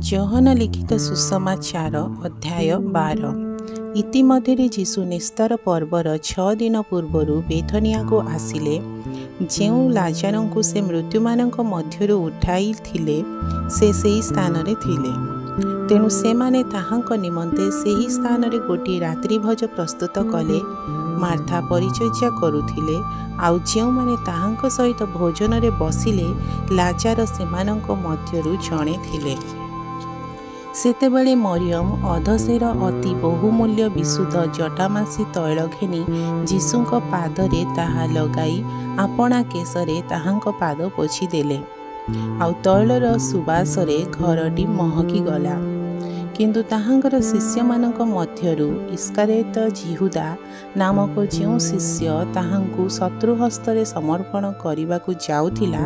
ଯୋହନ ଲିଖିତ ସୁସମାଚାର ଅଧ୍ୟାୟ 12। ଇତିମଧ୍ୟରେ ଯୀଶୁ ନିସ୍ତାର ପର୍ବର 6 ଦିନ ପୂର୍ବରୁ ବେଥନିଆକୁ ଆସିଲେ। ଯେଉଁ ଲାଜାରଙ୍କୁ ସେ ମୃତ୍ୟୁମାନଙ୍କ ମଧ୍ୟରୁ ଉଠାଇଥିଲେ ସେ ସେହି ସ୍ଥାନରେ ଥିଲେ। ତେଣୁ ସେମାନେ ତାହାଙ୍କ ନିମନ୍ତେ ସେହି ସ୍ଥାନରେ ଗୋଟିଏ ରାତ୍ରିଭୋଜ ପ୍ରସ୍ତୁତ କଲେ। ମାର୍ଥା ପରିଚର୍ଯା କରୁଥିଲେ, ଆଉ ଯେଉଁମାନେ ତାହାଙ୍କ ସହିତ ଭୋଜନରେ ବସିଲେ ଲାଜାର ସେମାନଙ୍କ ମଧ୍ୟରୁ ଜଣେ ଥିଲେ। ସେତେବେଳେ ମରିୟମ ଅଧସେର ଅତି ବହୁମୂଲ୍ୟ ବିଶୁଦ୍ଧ ଜଟାମାସି ତୈଳ ଘେନି ଯୀଶୁଙ୍କ ପାଦରେ ତାହା ଲଗାଇ ଆପଣା କେଶରେ ତାହାଙ୍କ ପାଦ ପୋଛିଦେଲେ, ଆଉ ତୈଳର ସୁବାସରେ ଘରଟି ମହକିଗଲା। କିନ୍ତୁ ତାହାଙ୍କର ଶିଷ୍ୟମାନଙ୍କ ମଧ୍ୟରୁ ଇସ୍କାରିୟୋତ ଯିହୁଦା ନାମକ ଯେଉଁ ଶିଷ୍ୟ ତାହାଙ୍କୁ ଶତ୍ରୁ ହସ୍ତରେ ସମର୍ପଣ କରିବାକୁ ଯାଉଥିଲା,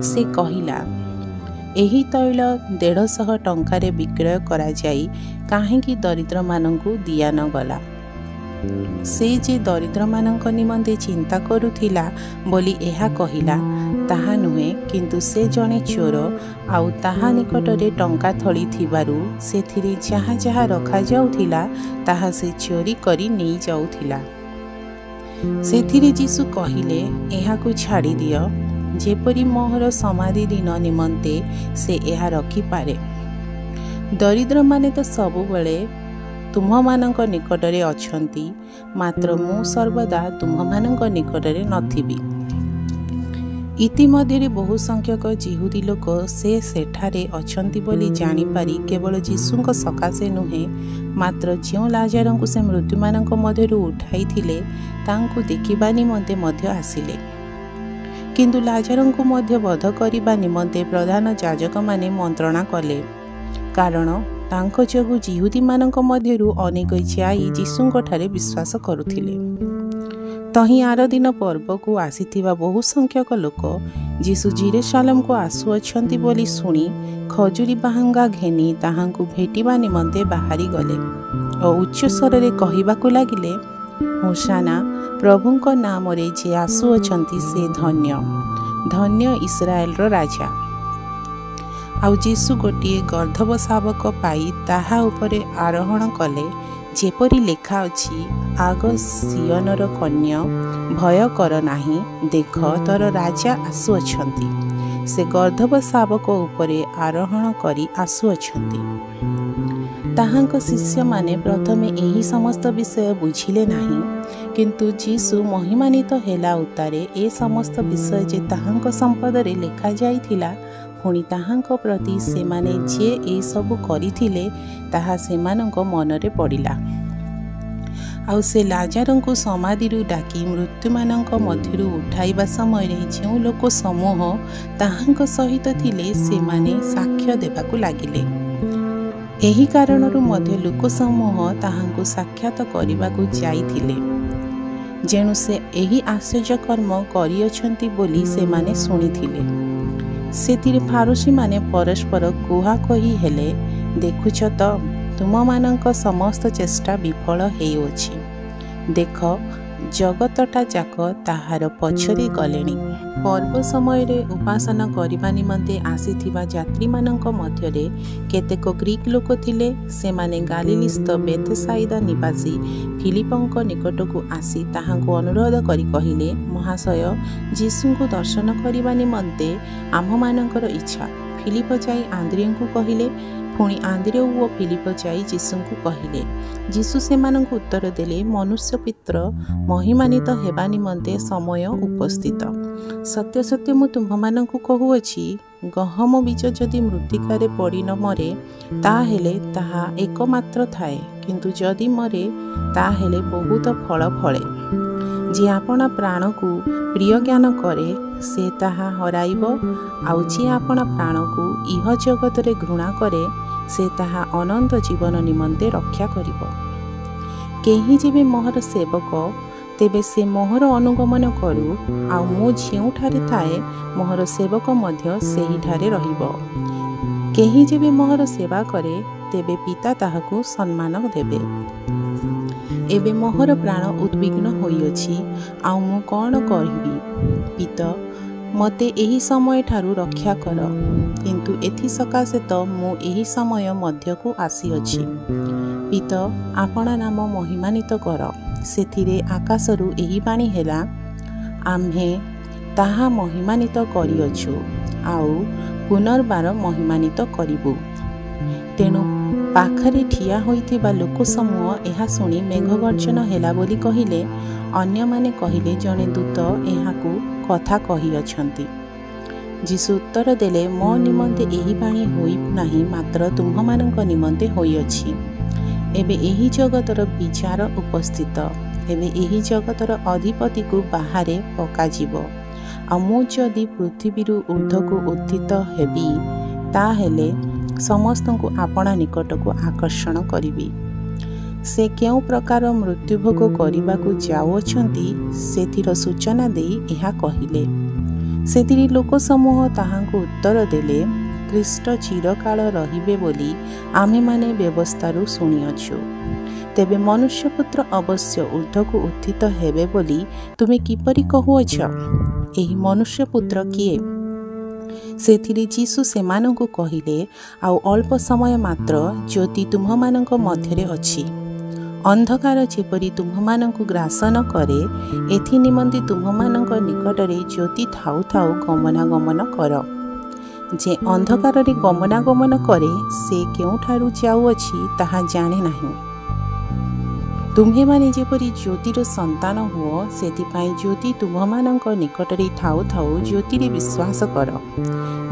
ସେ କହିଲା, ଏହି ତୈଳ 150 ଟଙ୍କାରେ ବିକ୍ରୟ କରାଯାଇ କାହିଁକି ଦରିଦ୍ରମାନଙ୍କୁ ଦିଆ ନ ଗଲା? ସେ ଯେ ଦରିଦ୍ରମାନଙ୍କ ନିମନ୍ତେ ଚିନ୍ତା କରୁଥିଲା ବୋଲି ଏହା କହିଲା ତାହା ନୁହେଁ, କିନ୍ତୁ ସେ ଜଣେ ଚୋର, ଆଉ ତାହା ନିକଟରେ ଟଙ୍କା ଥଳି ଥିବାରୁ ସେଥିରେ ଯାହା ଯାହା ରଖାଯାଉଥିଲା ତାହା ସେ ଚୋରି କରି ନେଇଯାଉଥିଲା। ସେଥିରେ ଯୀଶୁ କହିଲେ, ଏହାକୁ ଛାଡ଼ିଦିଅ, ଯେପରି ମୋହର ସମାଧି ଦିନ ନିମନ୍ତେ ସେ ଏହା ରଖିପାରେ। ଦରିଦ୍ରମାନେ ତ ସବୁବେଳେ ତୁମ୍ଭମାନଙ୍କ ନିକଟରେ ଅଛନ୍ତି, ମାତ୍ର ମୁଁ ସର୍ବଦା ତୁମ୍ଭମାନଙ୍କ ନିକଟରେ ନଥିବି। ଇତିମଧ୍ୟରେ ବହୁ ସଂଖ୍ୟକ ଯିହୁଦୀ ଲୋକ ସେ ସେଠାରେ ଅଛନ୍ତି ବୋଲି ଜାଣିପାରି କେବଳ ଯୀଶୁଙ୍କ ସକାଶେ ନୁହେଁ, ମାତ୍ର ଯେଉଁ ଲାଜାରଙ୍କୁ ସେ ମୃତ୍ୟୁମାନଙ୍କ ମଧ୍ୟରୁ ଉଠାଇଥିଲେ ତାଙ୍କୁ ଦେଖିବା ନିମନ୍ତେ ମଧ୍ୟ ଆସିଲେ। କିନ୍ତୁ ଲାଜାରଙ୍କୁ ମଧ୍ୟ ବଧ କରିବା ନିମନ୍ତେ ପ୍ରଧାନ ଯାଜକମାନେ ମନ୍ତ୍ରଣା କଲେ, କାରଣ ତାଙ୍କ ଯୋଗୁଁ ଯିହୁଦୀମାନଙ୍କ ମଧ୍ୟରୁ ଅନେକ ଯାଇ ଯୀଶୁଙ୍କଠାରେ ବିଶ୍ୱାସ କରୁଥିଲେ। ତହିଁ ଆରଦିନ ପର୍ବକୁ ଆସିଥିବା ବହୁ ସଂଖ୍ୟକ ଲୋକ ଯୀଶୁ ଜେରୁସାଲେମକୁ ଆସୁଅଛନ୍ତି ବୋଲି ଶୁଣି ଖଜୁରୀ ବାହାଙ୍ଗା ଘେନି ତାହାଙ୍କୁ ଭେଟିବା ନିମନ୍ତେ ବାହାରିଗଲେ ଓ ଉଚ୍ଚସ୍ୱରରେ କହିବାକୁ ଲାଗିଲେ, ହୋଶାନା, ପ୍ରଭୁଙ୍କ ନାମରେ ଯେ ଆସୁଅଛନ୍ତି ସେ ଧନ୍ୟ, ଧନ୍ୟ ଇସ୍ରାଏଲର ରାଜା। ଆଉ ଯୀଶୁ ଗୋଟିଏ ଗର୍ଦ୍ଧବ ଶାବକ ପାଇ ତାହା ଉପରେ ଆରୋହଣ କଲେ, ଯେପରି ଲେଖା ଅଛି, ଆଗ ସିୟନର କନ୍ୟା, ଭୟ କର ନାହିଁ, ଦେଖ ତୋର ରାଜା ଆସୁଅଛନ୍ତି। ସେ ଗର୍ଦ୍ଧବ ଶାବକ ଉପରେ ଆରୋହଣ କରି ଆସୁଅଛନ୍ତି। ତାହାଙ୍କ ଶିଷ୍ୟମାନେ ପ୍ରଥମେ ଏହି ସମସ୍ତ ବିଷୟ ବୁଝିଲେ ନାହିଁ, କିନ୍ତୁ ଯୀଶୁ ମହିମାନ୍ୱିତ ହେଲା ଉତ୍ତାରେ ଏ ସମସ୍ତ ବିଷୟ ଯେ ତାହାଙ୍କ ସମ୍ପଦରେ ଲେଖାଯାଇଥିଲା, ପୁଣି ତାହାଙ୍କ ପ୍ରତି ସେମାନେ ଯେ ଏସବୁ କରିଥିଲେ ତାହା ସେମାନଙ୍କ ମନରେ ପଡ଼ିଲା। ଆଉ ସେ ଲାଜାରଙ୍କୁ ସମାଧିରୁ ଡାକି ମୃତ୍ୟୁମାନଙ୍କ ମଧ୍ୟରୁ ଉଠାଇବା ସମୟରେ ଯେଉଁ ଲୋକ ସମୂହ ତାହାଙ୍କ ସହିତ ଥିଲେ ସେମାନେ ସାକ୍ଷ୍ୟ ଦେବାକୁ ଲାଗିଲେ। ଏହି କାରଣରୁ ମଧ୍ୟ ଲୋକ ସମୂହ ତାହାଙ୍କୁ ସାକ୍ଷାତ କରିବାକୁ ଯାଇଥିଲେ, ଯେଣୁ ସେ ଏହି ଆଶ୍ଚର୍ଯ୍ୟକର୍ମ କରିଅଛନ୍ତି ବୋଲି ସେମାନେ ଶୁଣିଥିଲେ। ସେଥିରେ ଫାରୁସୀମାନେ ପରସ୍ପର କୁହାକହି ହେଲେ, ଦେଖୁଛ ତ, ତୁମମାନଙ୍କ ସମସ୍ତ ଚେଷ୍ଟା ବିଫଳ ହେଉଅଛି। ଦେଖ, ଜଗତଟା ଯାକ ତାହାର ପଛରେ ଗଲେଣି। ପର୍ବ ସମୟରେ ଉପାସନା କରିବା ନିମନ୍ତେ ଆସିଥିବା ଯାତ୍ରୀମାନଙ୍କ ମଧ୍ୟରେ କେତେକ ଗ୍ରୀକ୍ ଲୋକ ଥିଲେ। ସେମାନେ ଗାଲିଲିସ୍ଥ ବେଥସାଇଦା ନିବାସୀ ଫିଲିପଙ୍କ ନିକଟକୁ ଆସି ତାହାଙ୍କୁ ଅନୁରୋଧ କରି କହିଲେ, ମହାଶୟ, ଯୀଶୁଙ୍କୁ ଦର୍ଶନ କରିବା ନିମନ୍ତେ ଆମ୍ଭମାନଙ୍କର ଇଚ୍ଛା। ଫିଲିପ ଯାଇ ଆନ୍ଦ୍ରିୟଙ୍କୁ କହିଲେ, ପୁଣି ଆନ୍ଦ୍ରିୟ ଓ ଫିଲିପ ଯାଇ ଯୀଶୁଙ୍କୁ କହିଲେ। ଯୀଶୁ ସେମାନଙ୍କୁ ଉତ୍ତର ଦେଲେ, ମନୁଷ୍ୟପୁତ୍ର ମହିମାନ୍ୱିତ ହେବା ନିମନ୍ତେ ସମୟ ଉପସ୍ଥିତ। ସତ୍ୟ ସତ୍ୟ ମୁଁ ତୁମ୍ଭମାନଙ୍କୁ କହୁଅଛି, ଗହମ ବୀଜ ଯଦି ମୃତ୍ତିକାରେ ପଡ଼ି ନ ମରେ, ତାହେଲେ ତାହା ଏକମାତ୍ର ଥାଏ, କିନ୍ତୁ ଯଦି ମରେ ତାହେଲେ ବହୁତ ଫଳ ଫଳେ। ଯିଏ ଆପଣା ପ୍ରାଣକୁ ପ୍ରିୟ ଜ୍ଞାନ କରେ ସେ ତାହା ହରାଇବ, ଆଉ ଯିଏ ଆପଣା ପ୍ରାଣକୁ ଇହ ଜଗତରେ ଘୃଣା କରେ ସେ ତାହା ଅନନ୍ତ ଜୀବନ ନିମନ୍ତେ ରକ୍ଷା କରିବ। କେହି ଯେବେ ମୋହର ସେବକ, ତେବେ ସେ ମୋହର ଅନୁଗମନ କରୁ, ଆଉ ମୁଁ ଯେଉଁଠାରେ ଥାଏ ମୋହର ସେବକ ମଧ୍ୟ ସେହିଠାରେ ରହିବ। କେହି ଯେବେ ମୋହର ସେବା କରେ, ତେବେ ପିତା ତାହାକୁ ସମ୍ମାନ ଦେବେ। ଏବେ ମୋହର ପ୍ରାଣ ଉଦ୍ବିଗ୍ନ ହୋଇଅଛି, ଆଉ ମୁଁ କ'ଣ କରିବି? ପିତା, ମୋତେ ଏହି ସମୟ ଠାରୁ ରକ୍ଷା କର। କିନ୍ତୁ ଏଥି ସକାଶେ ତ ମୁଁ ଏହି ସମୟ ମଧ୍ୟକୁ ଆସିଅଛି। ପିତ, ଆପଣା ନାମ ମହିମାନିତ କର। ସେଥିରେ ଆକାଶରୁ ଏହି ବାଣୀ ହେଲା, ଆମ୍ଭେ ତାହା ମହିମାନିତ କରିଅଛୁ ଆଉ ପୁନର୍ବାର ମହିମାନିତ କରିବୁ। ତେଣୁ ପାଖରେ ଠିଆ ହୋଇଥିବା ଲୋକ ସମୂହ ଏହା ଶୁଣି ମେଘଗର୍ଜନ ହେଲା ବୋଲି କହିଲେ। ଅନ୍ୟମାନେ କହିଲେ, ଜଣେ ଦୂତ ଏହାକୁ କଥା କହିଅଛନ୍ତି। ଯୀଶୁ ଉତ୍ତର ଦେଲେ, ମୋ ନିମନ୍ତେ ଏହି ବାଣୀ ହୋଇନାହିଁ, ମାତ୍ର ତୁମ୍ଭମାନଙ୍କ ନିମନ୍ତେ ହୋଇଅଛି। ଏବେ ଏହି ଜଗତର ବିଚାର ଉପସ୍ଥିତ। ଏବେ ଏହି ଜଗତର ଅଧିପତିକୁ ବାହାରେ ପକାଯିବ। ଆଉ ମୁଁ ଯଦି ପୃଥିବୀରୁ ଊର୍ଦ୍ଧ୍ୱକୁ ଉତ୍ଥିତ ହେବି, ତାହେଲେ ସମସ୍ତଙ୍କୁ ଆପଣା ନିକଟକୁ ଆକର୍ଷଣ କରିବି। ସେ କେଉଁ ପ୍ରକାର ମୃତ୍ୟୁଭୋଗ କରିବାକୁ ଯାଉଅଛନ୍ତି, ସେଥିର ସୂଚନା ଦେଇ ଏହା କହିଲେ। ସେଥିରେ ଲୋକ ସମୂହ ତାହାଙ୍କୁ ଉତ୍ତର ଦେଲେ, ଖ୍ରୀଷ୍ଟ ଚିରକାଳ ରହିବେ ବୋଲି ଆମ୍ଭେମାନେ ବ୍ୟବସ୍ଥାରୁ ଶୁଣିଅଛୁ। ତେବେ ମନୁଷ୍ୟପୁତ୍ର ଅବଶ୍ୟ ଊର୍ଦ୍ଧ୍ୱକୁ ଉତ୍ଥିତ ହେବେ ବୋଲି ତୁମେ କିପରି କହୁଅଛ? ଏହି ମନୁଷ୍ୟପୁତ୍ର କିଏ? ସେଥିରେ ଯୀଶୁ ସେମାନଙ୍କୁ କହିଲେ, ଆଉ ଅଳ୍ପ ସମୟ ମାତ୍ର ଜ୍ୟୋତି ତୁମ୍ଭମାନଙ୍କ ମଧ୍ୟରେ ଅଛି। ଅନ୍ଧକାର ଯେପରି ତୁମ୍ଭମାନଙ୍କୁ ଗ୍ରାସ ନ କରେ, ଏଥି ନିମନ୍ତେ ତୁମ୍ଭମାନଙ୍କ ନିକଟରେ ଜ୍ୟୋତି ଥାଉ ଥାଉ ଗମନାଗମନ କର। ଯେ ଅନ୍ଧକାରରେ ଗମନାଗମନ କରେ, ସେ କେଉଁଠାରୁ ଯାଉଅଛି ତାହା ଜାଣେ ନାହିଁ। ତୁମ୍ଭେମାନେ ଯେପରି ଜ୍ୟୋତିର ସନ୍ତାନ ହୁଅ, ସେଥିପାଇଁ ଜ୍ୟୋତି ତୁମ୍ଭମାନଙ୍କ ନିକଟରେ ଥାଉ ଥାଉ ଜ୍ୟୋତିରେ ବିଶ୍ୱାସ କର।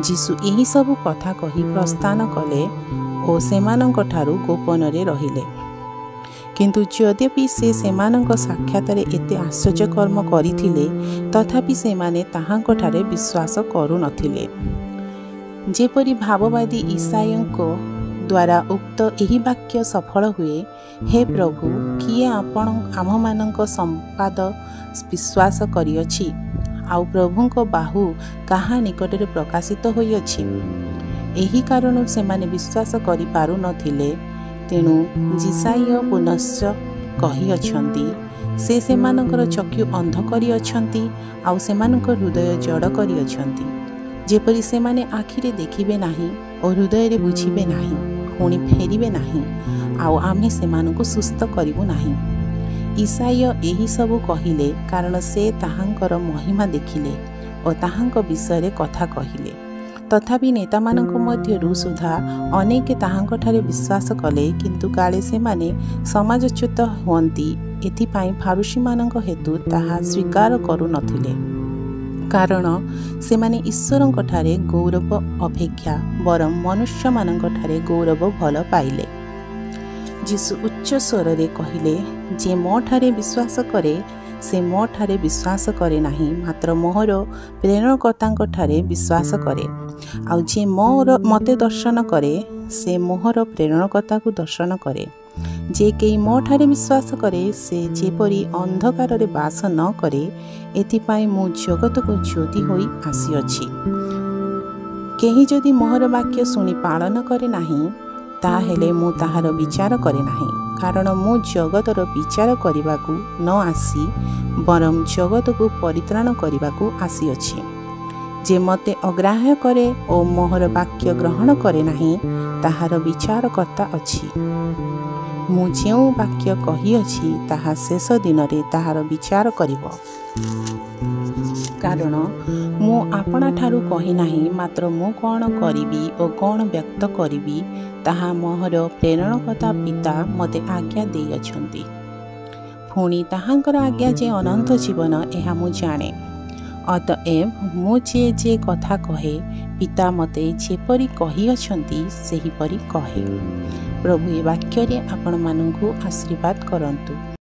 ଯୀଶୁ ଏହିସବୁ କଥା କହି ପ୍ରସ୍ଥାନ କଲେ ଓ ସେମାନଙ୍କଠାରୁ ଗୋପନରେ ରହିଲେ। କିନ୍ତୁ ଯଦ୍ୟପି ସେ ସେମାନଙ୍କ ସାକ୍ଷାତରେ ଏତେ ଆଶ୍ଚର୍ଯ୍ୟକର୍ମ କରିଥିଲେ, ତଥାପି ସେମାନେ ତାହାଙ୍କଠାରେ ବିଶ୍ୱାସ କରୁନଥିଲେ। ଯେପରି ଭାବବାଦୀ ଇସାୟଙ୍କ ଦ୍ୱାରା ଉକ୍ତ ଏହି ବାକ୍ୟ ସଫଳ ହୁଏ, ହେ ପ୍ରଭୁ, କିଏ ଆମ୍ଭମାନଙ୍କ ସମ୍ବାଦ ବିଶ୍ୱାସ କରିଅଛି? ଆଉ ପ୍ରଭୁଙ୍କ ବାହୁ କାହା ନିକଟରେ ପ୍ରକାଶିତ ହୋଇଅଛି? ଏହି କାରଣରୁ ସେମାନେ ବିଶ୍ୱାସ କରିପାରୁନଥିଲେ। ତେଣୁ ଯିଶାୟ ପୁନଶ୍ଚ କହିଅଛନ୍ତି, ସେ ସେମାନଙ୍କର ଚକ୍ଷୁ ଅନ୍ଧ କରିଅଛନ୍ତି ଆଉ ସେମାନଙ୍କ ହୃଦୟ ଜଡ଼ କରିଅଛନ୍ତି, ଯେପରି ସେମାନେ ଆଖିରେ ଦେଖିବେ ନାହିଁ ଓ ହୃଦୟରେ ବୁଝିବେ ନାହିଁ, ପୁଣି ଫେରିବେ ନାହିଁ, ଆଉ ଆମେ ସେମାନଙ୍କୁ ସୁସ୍ଥ କରିବୁ ନାହିଁ। ଇସାୟ ଏହିସବୁ କହିଲେ କାରଣ ସେ ତାହାଙ୍କର ମହିମା ଦେଖିଲେ ଓ ତାହାଙ୍କ ବିଷୟରେ କଥା କହିଲେ। ତଥାପି ନେତାମାନଙ୍କ ମଧ୍ୟରୁ ସୁଦ୍ଧା ଅନେକ ତାହାଙ୍କଠାରେ ବିଶ୍ୱାସ କଲେ, କିନ୍ତୁ କାଳେ ସେମାନେ ସମାଜଚ୍ୟୁତ ହୁଅନ୍ତି, ଏଥିପାଇଁ ଫାରୁସୀମାନଙ୍କ ହେତୁ ତାହା ସ୍ୱୀକାର କରୁନଥିଲେ। କାରଣ ସେମାନେ ଈଶ୍ୱରଙ୍କଠାରେ ଗୌରବ ଅପେକ୍ଷା ବରଂ ମନୁଷ୍ୟମାନଙ୍କଠାରେ ଗୌରବ ଭଲ ପାଇଲେ। ଯୀଶୁ ଉଚ୍ଚ ସ୍ୱରରେ କହିଲେ, ଯେ ମୋ ଠାରେ ବିଶ୍ୱାସ କରେ, ସେ ମୋ ଠାରେ ବିଶ୍ୱାସ କରେ ନାହିଁ, ମାତ୍ର ମୋହର ପ୍ରେରଣକର୍ତ୍ତାଙ୍କଠାରେ ବିଶ୍ୱାସ କରେ। ଆଉ ଯେ ମୋତେ ଦର୍ଶନ କରେ, ସେ ମୋହର ପ୍ରେରଣକର୍ତ୍ତାକୁ ଦର୍ଶନ କରେ। ଯେ କେହି ମୋ ଠାରେ ବିଶ୍ୱାସ କରେ, ସେ ଯେପରି ଅନ୍ଧକାରରେ ବାସ ନ କରେ, ଏଥିପାଇଁ ମୁଁ ଜଗତକୁ ଜ୍ୟୋତି ହୋଇ ଆସିଅଛି। କେହି ଯଦି ମୋହର ବାକ୍ୟ ଶୁଣି ପାଳନ କରେ ନାହିଁ, ତାହେଲେ ମୁଁ ତାହାର ବିଚାର କରେ ନାହିଁ। କାରଣ ମୁଁ ଜଗତର ବିଚାର କରିବାକୁ ନ ଆସି ବରଂ ଜଗତକୁ ପରିତ୍ରାଣ କରିବାକୁ ଆସିଅଛି। ଯେ ମୋତେ ଅଗ୍ରାହ୍ୟ କରେ ଓ ମୋହର ବାକ୍ୟ ଗ୍ରହଣ କରେ ନାହିଁ, ତାହାର ବିଚାରକର୍ତ୍ତା ଅଛି। ମୁଁ ଯେଉଁ ବାକ୍ୟ କହିଅଛି, ତାହା ଶେଷ ଦିନରେ ତାହାର ବିଚାର କରିବ। କାରଣ ମୁଁ ଆପଣାଠାରୁ କହି ନାହିଁ, ମାତ୍ର ମୁଁ କ'ଣ କରିବି ଓ କ'ଣ ବ୍ୟକ୍ତ କରିବି, ତାହା ମୋହର ପ୍ରେରଣକର୍ତ୍ତା ପିତା ମୋତେ ଆଜ୍ଞା ଦେଇଅଛନ୍ତି। ପୁଣି ତାହାଙ୍କର ଆଜ୍ଞା ଯେ ଅନନ୍ତ ଜୀବନ, ଏହା ମୁଁ ଜାଣେ। ଅତଏବ ମୁଁ ଯେ କଥା କହେ, ପିତା ମୋତେ ଯେପରି କହିଅଛନ୍ତି ସେହିପରି କହେ। ପ୍ରଭୁ ଏ ବାକ୍ୟରେ ଆପଣମାନଙ୍କୁ ଆଶୀର୍ବାଦ କରନ୍ତୁ।